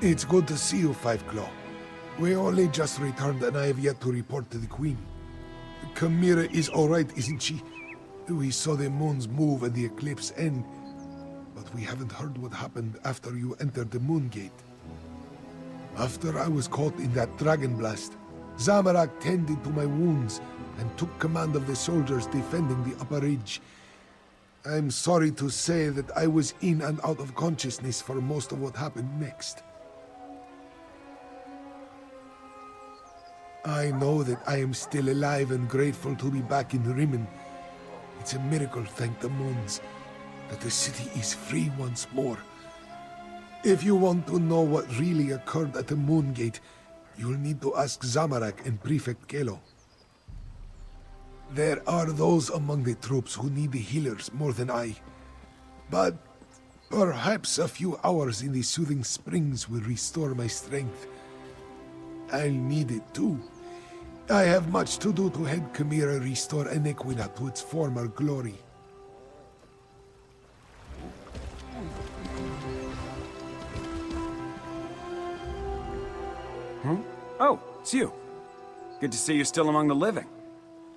It's good to see you, Five Claw. We only just returned and I have yet to report to the Queen. Chimera is alright, isn't she? We saw the moons move and the eclipse end, but we haven't heard what happened after you entered the Moon Gate. After I was caught in that dragon blast, Zamorak tended to my wounds and took command of the soldiers defending the upper ridge. I'm sorry to say that I was in and out of consciousness for most of what happened next. I know that I am still alive and grateful to be back in Rimmen. It's a miracle, thank the moons, that the city is free once more. If you want to know what really occurred at the Moon Gate, you'll need to ask Zamorak and Prefect Kelo. There are those among the troops who need the healers more than I. But perhaps a few hours in the soothing springs will restore my strength. I'll need it too. I have much to do to help Chimera restore Enequina to its former glory. Oh, it's you. Good to see you still among the living.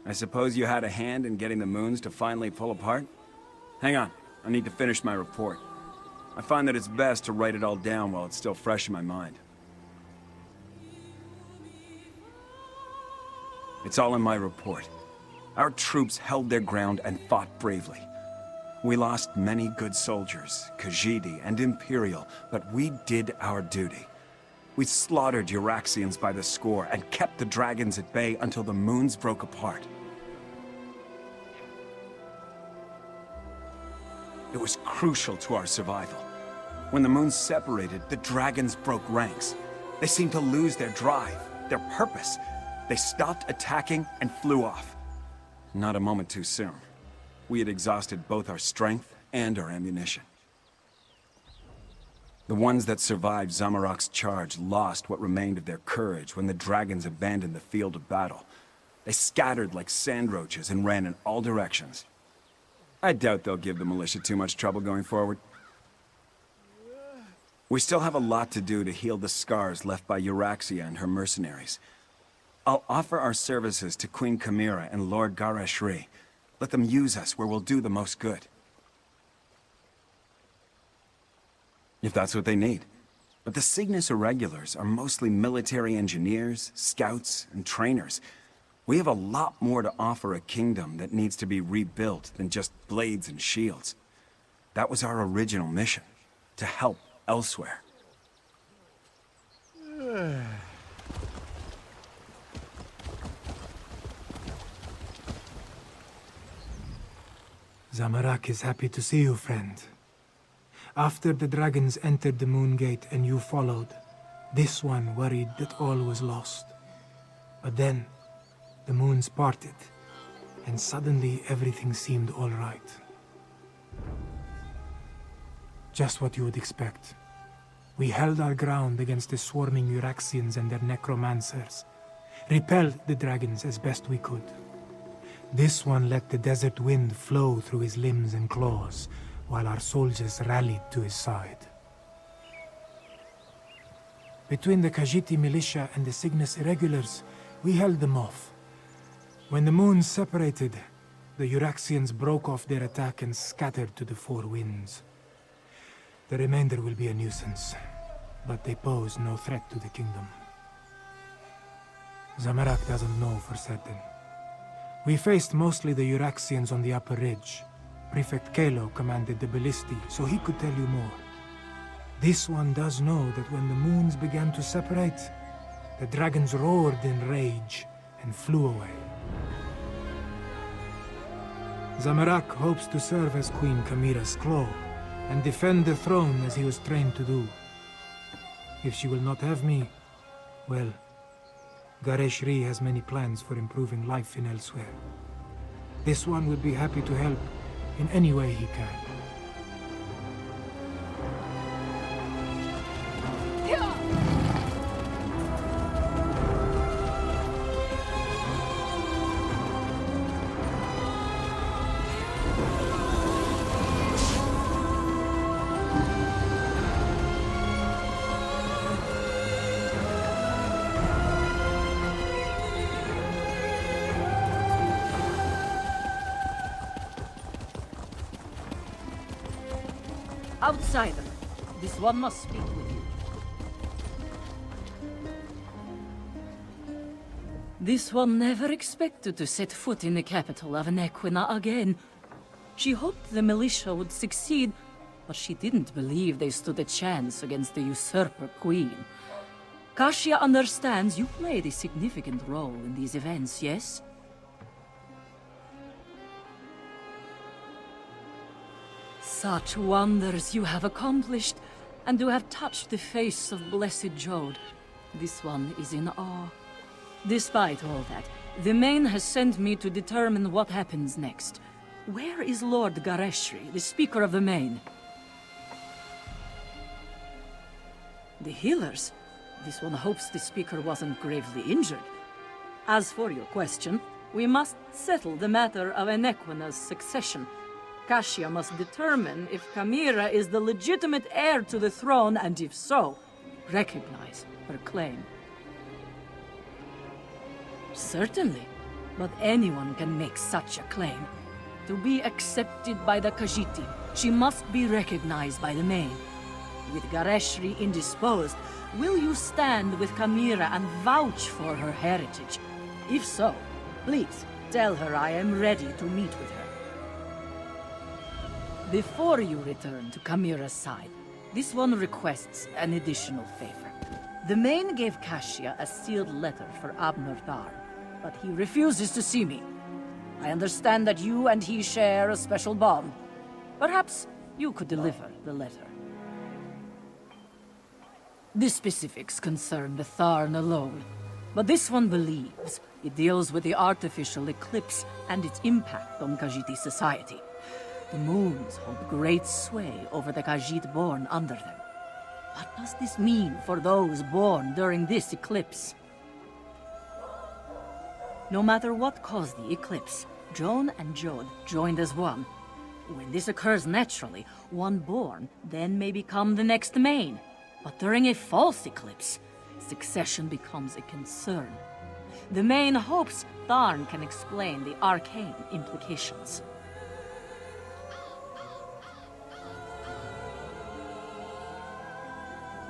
I suppose you had a hand in getting the moons to finally pull apart? Hang on, I need to finish my report. I find that it's best to write it all down while it's still fresh in my mind. It's all in my report. Our troops held their ground and fought bravely. We lost many good soldiers, Khajiit and Imperial, but we did our duty. We slaughtered Euraxians by the score and kept the dragons at bay until the moons broke apart. It was crucial to our survival. When the moons separated, the dragons broke ranks. They seemed to lose their drive, their purpose. They stopped attacking and flew off. Not a moment too soon. We had exhausted both our strength and our ammunition. The ones that survived Zamorak's charge lost what remained of their courage when the dragons abandoned the field of battle. They scattered like sand roaches and ran in all directions. I doubt they'll give the militia too much trouble going forward. We still have a lot to do to heal the scars left by Euraxia and her mercenaries. I'll offer our services to Queen Chimera and Lord Garashri. Let them use us where we'll do the most good. If that's what they need. But the Cygnus Irregulars are mostly military engineers, scouts, and trainers. We have a lot more to offer a kingdom that needs to be rebuilt than just blades and shields. That was our original mission, to help Elsweyr. Zamorak is happy to see you, friend. After the dragons entered the Moon Gate and you followed, this one worried that all was lost. But then, the moons parted, and suddenly everything seemed all right. Just what you would expect. We held our ground against the swarming Euraxians and their necromancers, repelled the dragons as best we could. This one let the desert wind flow through his limbs and claws, while our soldiers rallied to his side. Between the Khajiit militia and the Cygnus Irregulars, we held them off. When the moons separated, the Euraxians broke off their attack and scattered to the four winds. The remainder will be a nuisance, but they pose no threat to the kingdom. Zamorak doesn't know for certain. We faced mostly the Euraxians on the upper ridge. Prefect Kelo commanded the Ballisti, so he could tell you more. This one does know that when the moons began to separate, the dragons roared in rage and flew away. Zamorak hopes to serve as Queen Chimera's claw and defend the throne as he was trained to do. If she will not have me, well, Gareshri has many plans for improving life in Elsweyr. This one would be happy to help in any way he can. Outsider, this one must speak with you. This one never expected to set foot in the capital of Nequina again. She hoped the militia would succeed, but she didn't believe they stood a chance against the usurper queen. Kashia understands you played a significant role in these events, yes? Such wonders you have accomplished, and to have touched the face of Blessed Jode. This one is in awe. Despite all that, the Main has sent me to determine what happens next. Where is Lord Gareshri, the Speaker of the Main? The healers? This one hopes the Speaker wasn't gravely injured. As for your question, we must settle the matter of Enequina's succession. Kashia must determine if Chimera is the legitimate heir to the throne, and if so, recognize her claim. Certainly, but anyone can make such a claim. To be accepted by the Khajiit, she must be recognized by the Main. With Gareshri indisposed, will you stand with Chimera and vouch for her heritage? If so, please tell her I am ready to meet with her. Before you return to Chimera's side, this one requests an additional favor. The Main gave Kashia a sealed letter for Abner Tharn, but he refuses to see me. I understand that you and he share a special bond. Perhaps you could deliver the letter. The specifics concern the Tharn alone, but this one believes it deals with the artificial eclipse and its impact on Khajiit society. The moons hold great sway over the Khajiit born under them. What does this mean for those born during this eclipse? No matter what caused the eclipse, Joan and Jode joined as one. When this occurs naturally, one born then may become the next Main. But during a false eclipse, succession becomes a concern. The Main hopes Tharn can explain the arcane implications.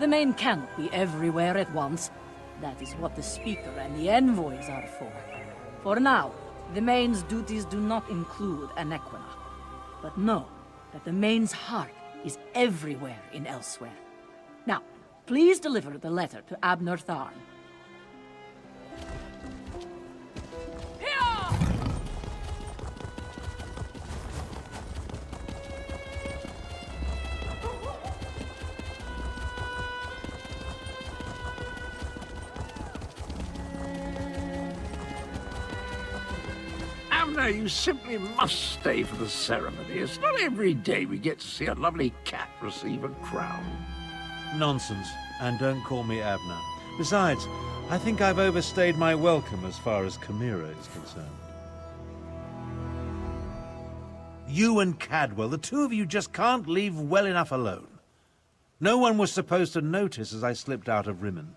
The Main cannot be everywhere at once. That is what the Speaker and the envoys are for. For now, the Main's duties do not include Enequina. But know that the Main's heart is everywhere in Elsweyr. Now, please deliver the letter to Abner Tharn. Abner, you simply must stay for the ceremony. It's not every day we get to see a lovely cat receive a crown. Nonsense, and don't call me Abner. Besides, I think I've overstayed my welcome as far as Chimera is concerned. You and Cadwell, the two of you just can't leave well enough alone. No one was supposed to notice as I slipped out of Rimmen.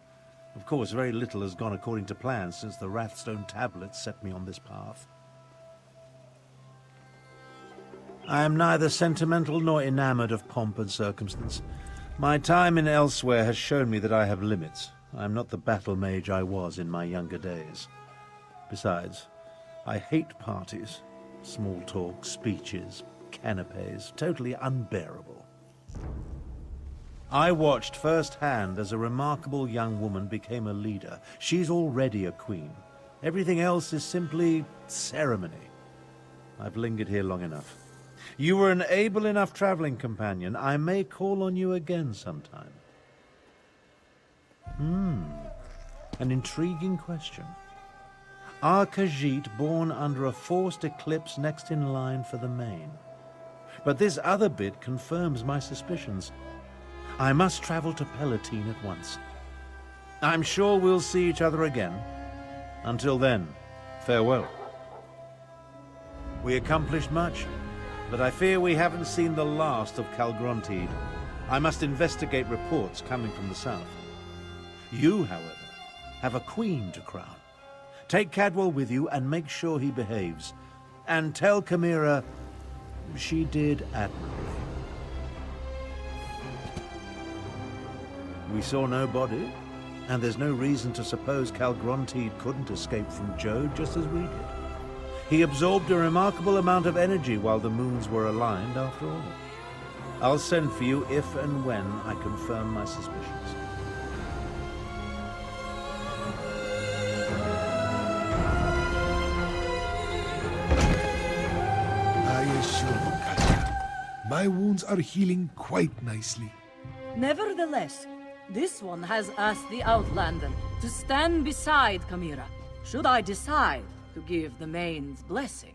Of course, very little has gone according to plan since the Wrathstone tablets set me on this path. I am neither sentimental nor enamored of pomp and circumstance. My time in Elsweyr has shown me that I have limits. I am not the battle mage I was in my younger days. Besides, I hate parties. Small talk, speeches, canapes, totally unbearable. I watched firsthand as a remarkable young woman became a leader. She's already a queen. Everything else is simply ceremony. I've lingered here long enough. You were an able enough traveling companion. I may call on you again sometime. An intriguing question. Are Khajiit born under a forced eclipse next in line for the Main? But this other bit confirms my suspicions. I must travel to Palatine at once. I'm sure we'll see each other again. Until then, farewell. We accomplished much, but I fear we haven't seen the last of Calgrontide. I must investigate reports coming from the south. You, however, have a queen to crown. Take Cadwell with you and make sure he behaves. And tell Chimera she did admirably. We saw no body, and there's no reason to suppose Calgrontiid couldn't escape from Jode just as we did. He absorbed a remarkable amount of energy while the moons were aligned, after all. I'll send for you if and when I confirm my suspicions. I assure you, Katja, my wounds are healing quite nicely. Nevertheless, this one has asked the Outlander to stand beside Kamira, should I decide to give the Main's blessing.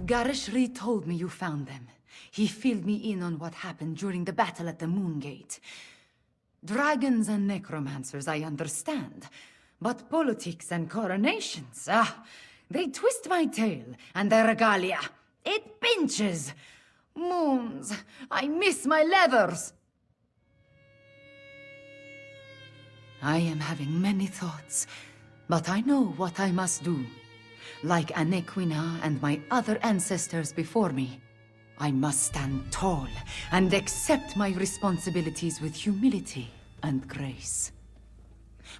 Garishri told me you found them. He filled me in on what happened during the battle at the Moongate. Dragons and necromancers, I understand. But politics and coronations, they twist my tail, and their regalia. It pinches. Moons, I miss my leathers. I am having many thoughts, but I know what I must do. Like Anequina and my other ancestors before me, I must stand tall and accept my responsibilities with humility and grace.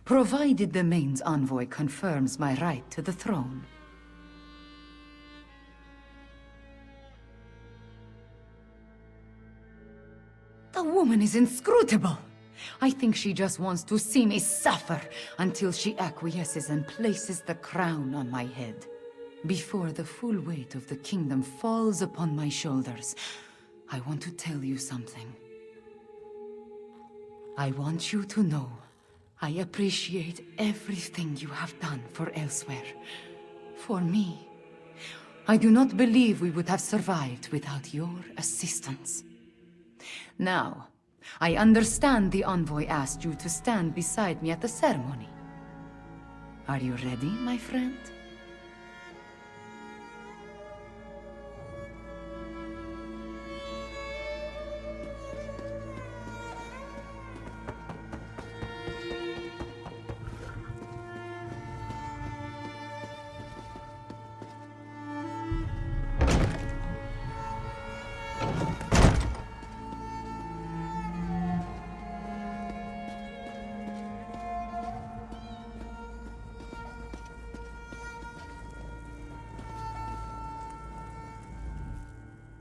Provided the Main's envoy confirms my right to the throne. The woman is inscrutable. I think she just wants to see me suffer until she acquiesces and places the crown on my head. Before the full weight of the kingdom falls upon my shoulders, I want to tell you something. I want you to know I appreciate everything you have done for Elsweyr. For me. I do not believe we would have survived without your assistance. Now, I understand the envoy asked you to stand beside me at the ceremony. Are you ready, my friend?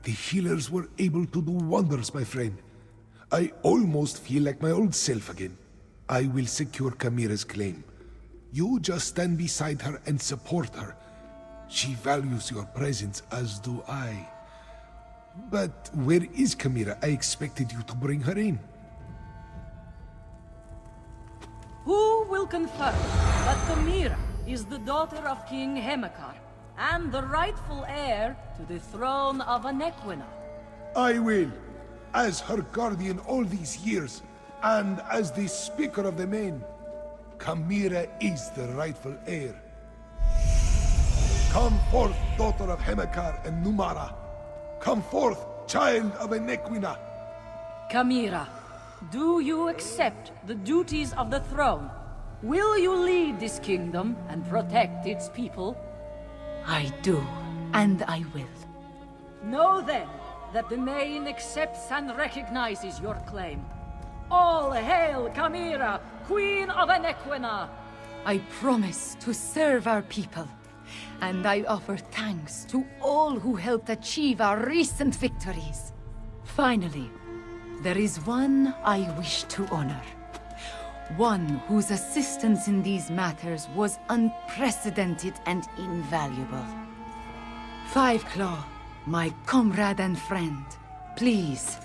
The healers were able to do wonders, my friend. I almost feel like my old self again. I will secure Kamira's claim. You just stand beside her and support her. She values your presence, as do I. But where is Kamira? I expected you to bring her in. Who will confirm that Kamira is the daughter of King Hemekar and the rightful heir to the throne of Anequina? I will, as her guardian all these years, and as the Speaker of the Main. Kamira is the rightful heir. Come forth, daughter of Hemekar and Numara. Come forth, child of Anequina. Kamira, do you accept the duties of the throne? Will you lead this kingdom and protect its people? I do, and I will. Know then that the Main accepts and recognizes your claim. All hail Kamira, Queen of Anequina! I promise to serve our people, and I offer thanks to all who helped achieve our recent victories. Finally, there is one I wish to honor. One whose assistance in these matters was unprecedented and invaluable. Fiveclaw, my comrade and friend, please,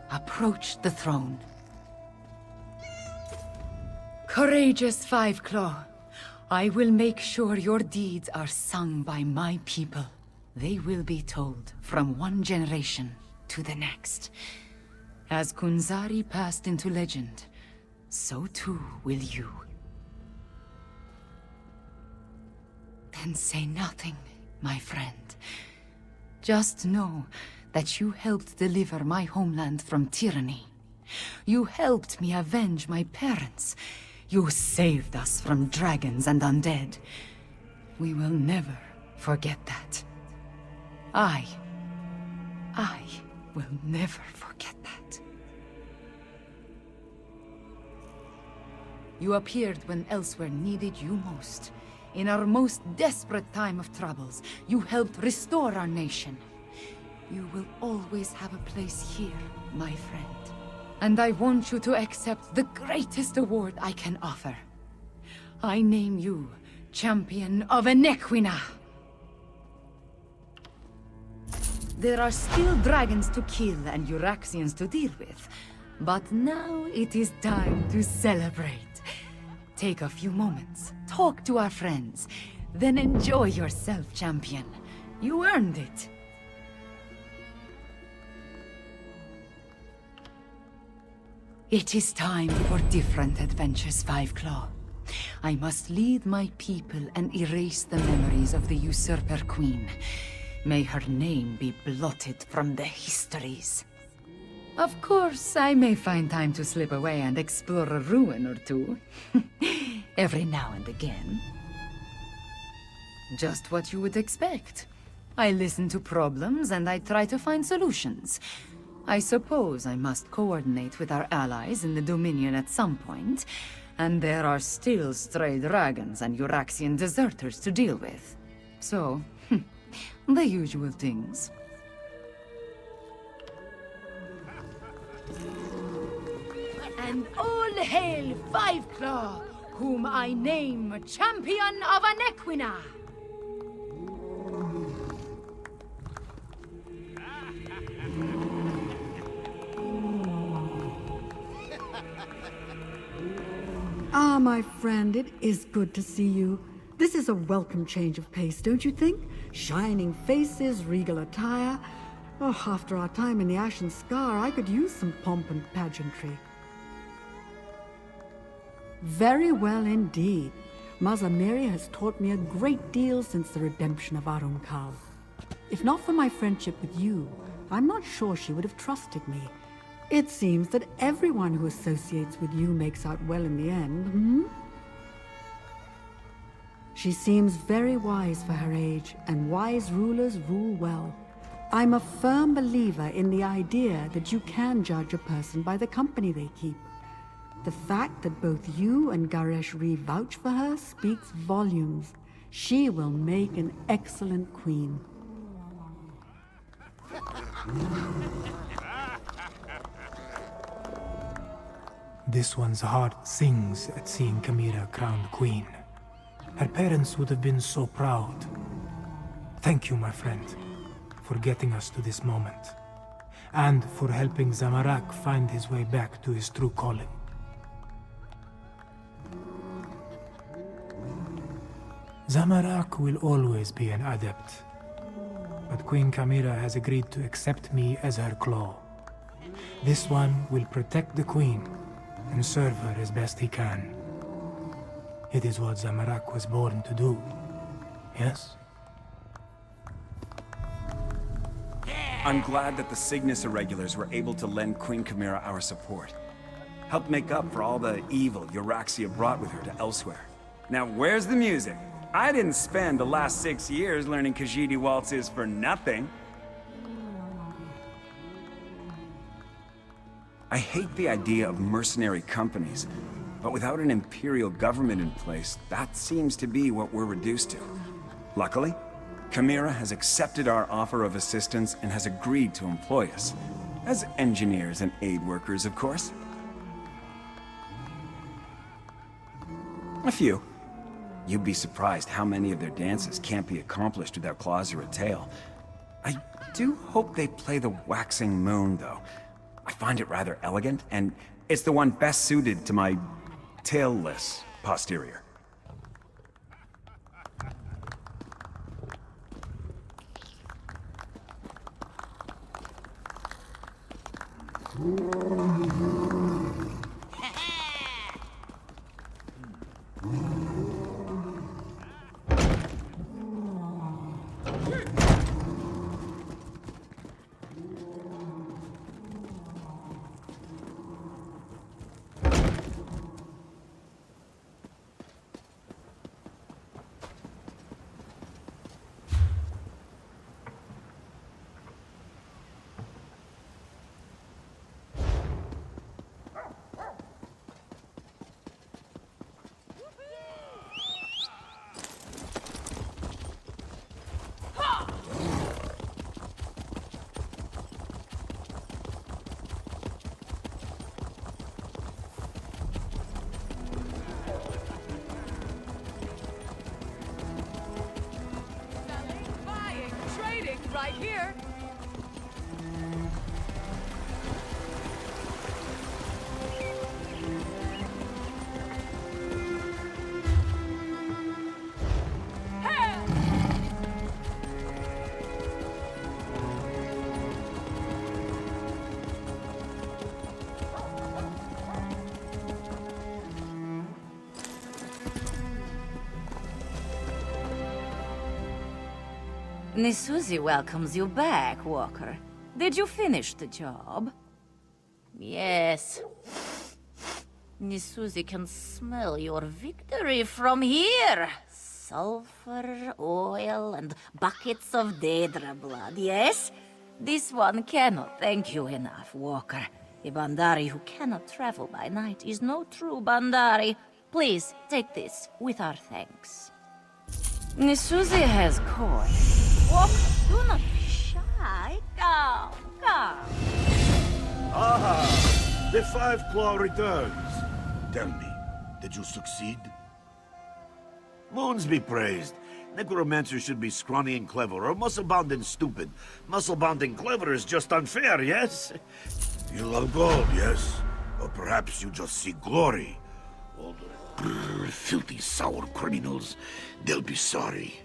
approach the throne. Courageous Fiveclaw, I will make sure your deeds are sung by my people. They will be told from one generation to the next. As Kunzari passed into legend, so too will you. Then say nothing, my friend. Just know that you helped deliver my homeland from tyranny. You helped me avenge my parents. You saved us from dragons and undead. We will never forget that. I will never forget that. You appeared when Elsweyr needed you most. In our most desperate time of troubles, you helped restore our nation. You will always have a place here, my friend. And I want you to accept the greatest award I can offer. I name you Champion of Enequina. There are still dragons to kill and Euraxians to deal with, but now it is time to celebrate. Take a few moments, talk to our friends, then enjoy yourself, champion. You earned it. It is time for different adventures, Fiveclaw. I must lead my people and erase the memories of the usurper queen. May her name be blotted from the histories. Of course, I may find time to slip away and explore a ruin or two. Every now and again. Just what you would expect. I listen to problems and I try to find solutions. I suppose I must coordinate with our allies in the Dominion at some point, and there are still stray dragons and Euraxian deserters to deal with. So, the usual things. And all hail Fiveclaw, whom I name Champion of Enequina! Ah, my friend, it is good to see you. This is a welcome change of pace, don't you think? Shining faces, regal attire. Oh, after our time in the Ashen Scar, I could use some pomp and pageantry. Very well indeed. Mazamiri has taught me a great deal since the redemption of Arumkal. If not for my friendship with you, I'm not sure she would have trusted me. It seems that everyone who associates with you makes out well in the end, hmm? She seems very wise for her age, and wise rulers rule well. I'm a firm believer in the idea that you can judge a person by the company they keep. The fact that both you and Gareshri vouch for her speaks volumes. She will make an excellent queen. This one's heart sings at seeing Chimera crowned queen. Her parents would have been so proud. Thank you, my friend, for getting us to this moment, and for helping Zamorak find his way back to his true calling. Zamorak will always be an adept, but Queen Chimera has agreed to accept me as her claw. This one will protect the queen and serve her as best he can. It is what Zamorak was born to do, yes? I'm glad that the Cygnus Irregulars were able to lend Queen Chimera our support. Helped make up for all the evil Euraxia brought with her to Elsweyr. Now where's the music? I didn't spend the last 6 years learning Khajiit waltzes for nothing. I hate the idea of mercenary companies, but without an imperial government in place, that seems to be what we're reduced to. Luckily, Chimera has accepted our offer of assistance and has agreed to employ us. As engineers and aid workers, of course. A few. You'd be surprised how many of their dances can't be accomplished without claws or a tail. I do hope they play the waxing moon, though. I find it rather elegant, and it's the one best suited to my tailless posterior. Right here. Nisuzi welcomes you back, Walker. Did you finish the job? Yes. Nisuzi can smell your victory from here. Sulfur, oil, and buckets of Daedra blood, yes? This one cannot thank you enough, Walker. A Bandari who cannot travel by night is no true Bandari. Please, take this with our thanks. Nisuzi has coin. Walker, do not be shy. Come, come. Aha! The Five Claw returns. Tell me, did you succeed? Moons be praised. Necromancers should be scrawny and clever, or muscle-bound and stupid. Muscle-bound and clever is just unfair, yes? You love gold, yes? Or perhaps you just see glory. All the filthy, sour criminals, they'll be sorry.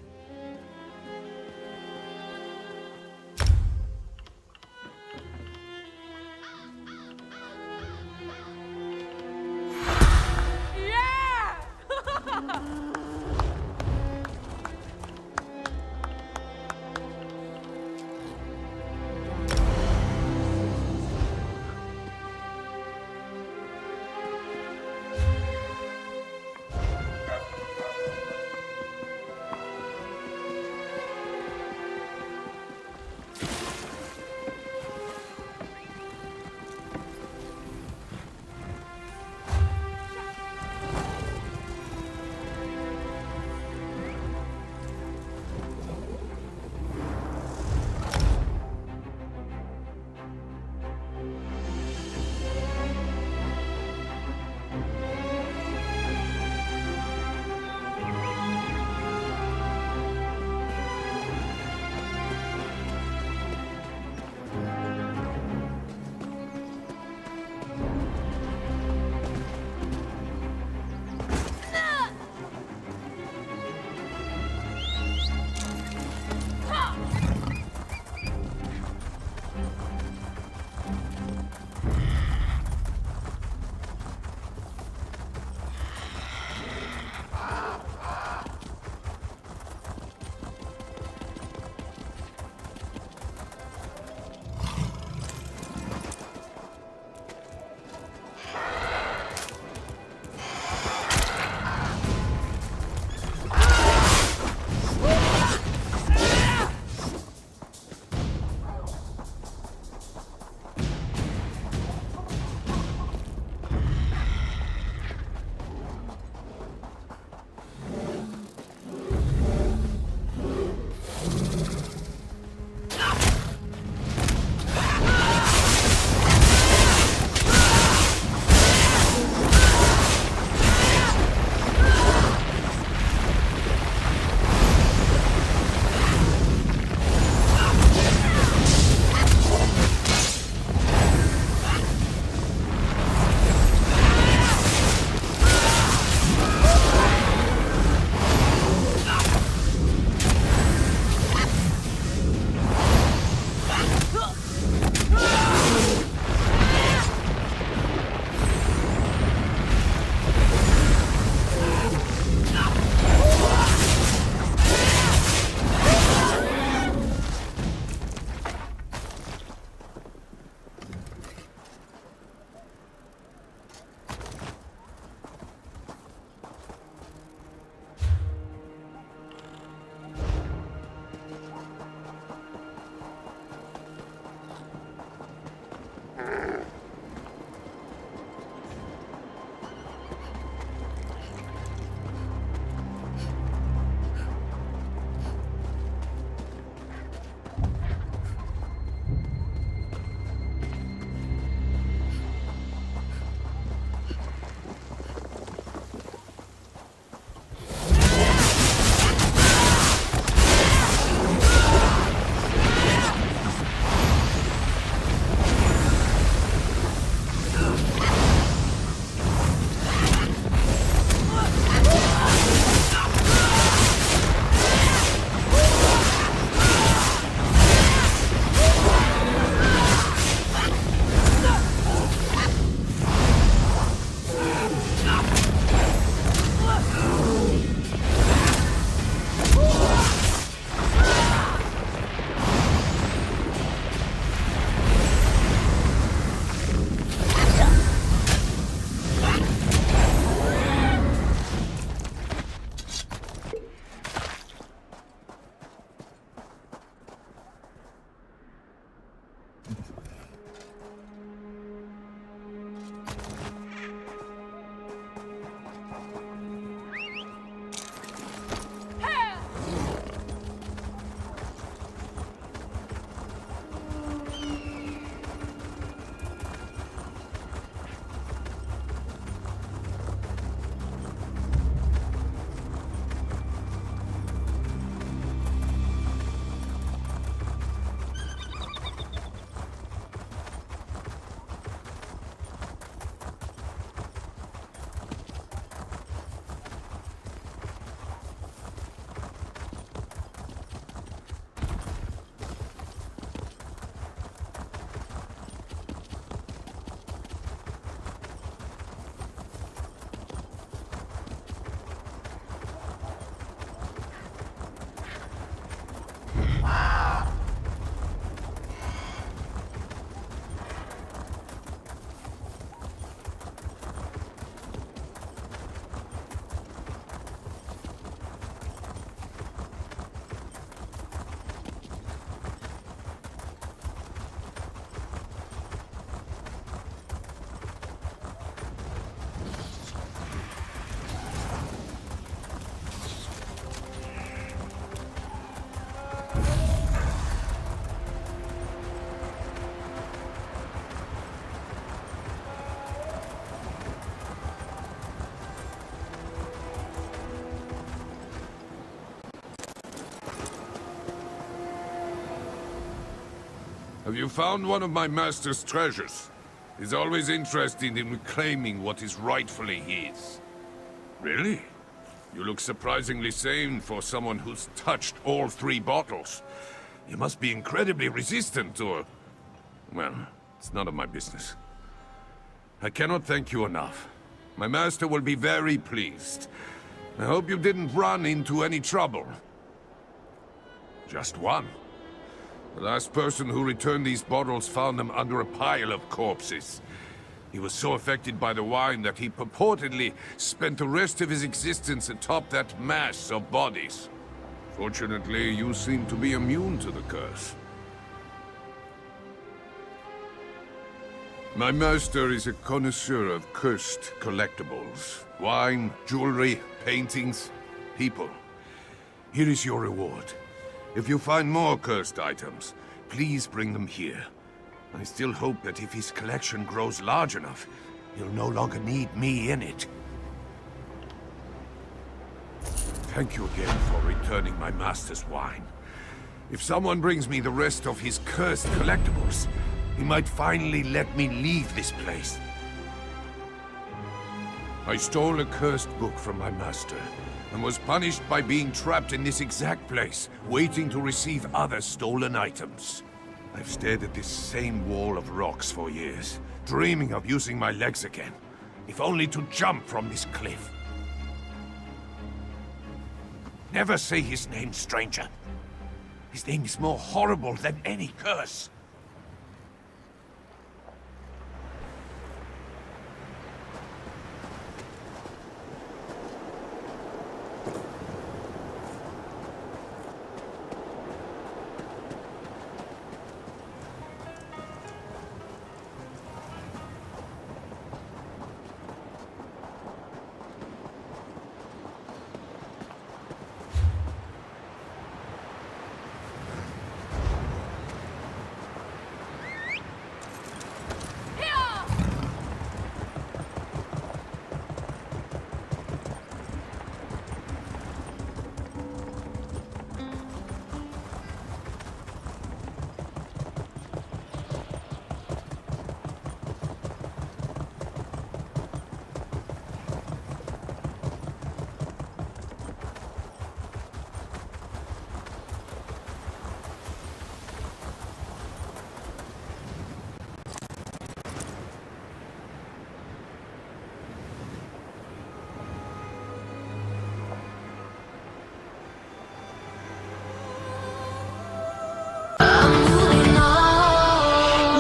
Have you found one of my master's treasures? He's always interested in reclaiming what is rightfully his. Really? You look surprisingly sane for someone who's touched all 3 bottles. You must be incredibly resistant to... Well, it's none of my business. I cannot thank you enough. My master will be very pleased. I hope you didn't run into any trouble. Just one. The last person who returned these bottles found them under a pile of corpses. He was so affected by the wine that he purportedly spent the rest of his existence atop that mass of bodies. Fortunately, you seem to be immune to the curse. My master is a connoisseur of cursed collectibles. Wine, jewelry, paintings, people. Here is your reward. If you find more cursed items, please bring them here. I still hope that if his collection grows large enough, he'll no longer need me in it. Thank you again for returning my master's wine. If someone brings me the rest of his cursed collectibles, he might finally let me leave this place. I stole a cursed book from my master, and was punished by being trapped in this exact place, waiting to receive other stolen items. I've stared at this same wall of rocks for years, dreaming of using my legs again, if only to jump from this cliff. Never say his name, stranger. His name is more horrible than any curse.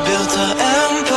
Built an empire.